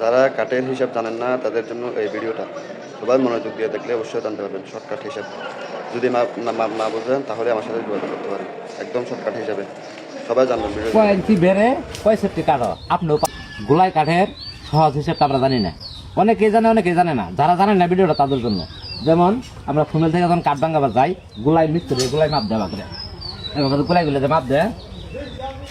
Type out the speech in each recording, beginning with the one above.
যারা কাটের হিসাব জানেন না তাদের জন্য এই ভিডিওটা সবাই মনোযোগ দিয়ে দেখলে অবশ্যই জানতে পারবেন শর্টকাট হিসাব। যদি না বুঝেন তাহলে আমার সাথে যোগাযোগ করতে পারেন, একদম শর্টকাট হিসাবে সবাই জানবেন ভিডিও। কয় ইঞ্চি বেড়ে কয় সেফটি কাঠো আপনিও গোলাই কাঠের সহজ হিসেবটা আমরা জানি না, অনেকেই জানে অনেকেই জানে না। যারা জানেন না ভিডিওটা তাদের জন্য, যেমন আমরা ফুমেল থেকে যখন কাঠ ভাঙাবার যাই গোলাই মিস্ত্রি গোলাই মাপ দেওয়া করে গোলাইগুলো যে মাপ দেয়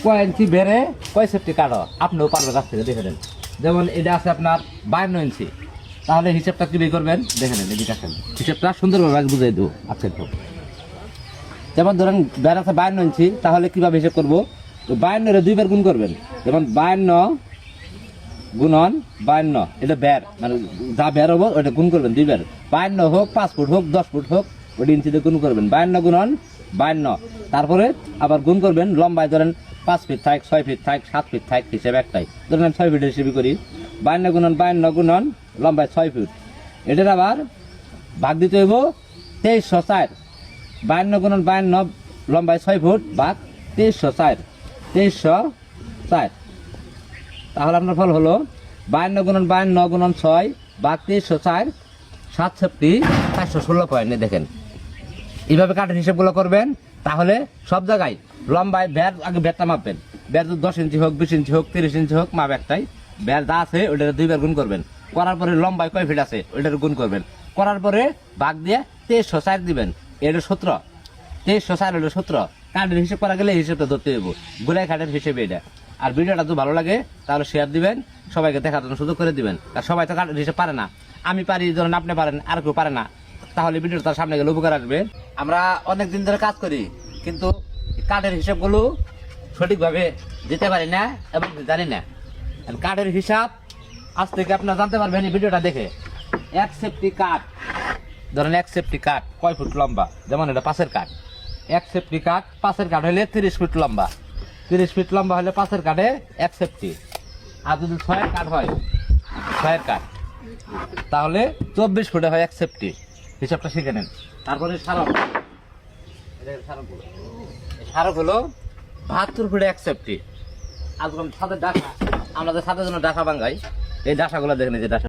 কয় ইঞ্চি বেড়ে কয় সেফটি কাঠো আপনিও পারবে কাছ থেকে দেখে দেন। যেমন এটা আছে আপনার 52 ইঞ্চি, তাহলে হিসাবটা কি বের করবেন দেখে নেন। এদিকে আসেন, হিসাবটা সুন্দরভাবে আগে বুঝাই দেবো। আচ্ছা তো যেমন ধরেন বেড় আছে 52 ইঞ্চি, তাহলে কীভাবে হিসাব করবো? 52 দুইবার গুণ করবেন। যেমন 52 গুণন 52, এটা বেড় মানে যা বেড় হবো ওটা গুণ করবেন দুইবার। 52 হোক 5 ফুট হোক 10 ফুট হোক ওটা ইঞ্চিতে গুণ করবেন। 52 গুণন 52, তারপরে আবার গুণ করবেন লম্বায়। ধরেন 5 ফিট থাক 6 ফিট থাক 7 ফিট থাক হিসেবে একটাই, ধরেন আমি 6 ফিটের হিসেবে করি। 52 গুণন 52 গুণন লম্বায় 6 ফিট, এটার আবার ভাগ দিতে হইব 2304। 52 গুণন 52 লম্বায় 6 ফুট ভাগ 2304, 2304। তাহলে আপনার ফল হলো 52 গুণন 52 গুণন 6 ভাগ 2304, 7 সেফটি 416 পয়েন্ট। দেখেন এইভাবে কাঠের হিসেবগুলো করবেন, তাহলে সব জায়গায় লম্বায় বেড় আগে বেড়টা মাপবেন। বেড় 10 ইঞ্চি হোক 20 ইঞ্চি হোক 30 ইঞ্চি হোক মাপ একটাই। বেড় যা আছে ওইটা দুইবার গুণ করবেন। করার পরে লম্বায় কয় ফিট আছে ওইটার গুণ করবেন। করার পরে ভাগ দিয়ে 2304 দিবেন। এটা 17, 2304 হলো 17। কাঠের হিসেব করা গেলে হিসেবটা ধরতে দেবো, গোলাই কাঠের হিসেবে এটা। আর ভিডিওটা যদি ভালো লাগে তাহলে শেয়ার দিবেন, সবাইকে দেখার জন্য সুযোগ করে দিবেন। আর সবাই তো কাঠের হিসেব পারে না, আমি পারি, ধরেন আপনি পারেন, আর কেউ পারে না, তাহলে ভিডিওটা তার সামনে গেলে উপকার আসবে। আমরা অনেক দিন ধরে কাজ করি কিন্তু কাঠের হিসাবগুলো সঠিকভাবে দিতে পারি না এবং জানি না। কাঠের হিসাব আজ থেকে আপনারা জানতে পারবেন এই ভিডিওটা দেখে। এক সেফটি কাঠ, ধরেন এক সেফটি কাঠ কয় ফুট লম্বা, যেমন এটা 5-এর কাঠ। এক সেফটি কাঠ 5-এর কাঠ হলে 30 ফিট লম্বা, 30 ফিট লম্বা হলে 5-এর কাঠে এক সেফটি। আর যদি 6-এর কাঠ হয় 6-এর কাঠ তাহলে 24 ফুটে হয় এক সেফটি। হিসাবটা শিখে নেন। তারপরে সারক, সারক হলো 72 ফুটে এক সেফটি। আজকাল ছাদের ডাকা, আমাদের ছাদের জন্য ডাকা ভাঙ্গাই, এই ডাকাগুলো দেখেন, যে ডাকা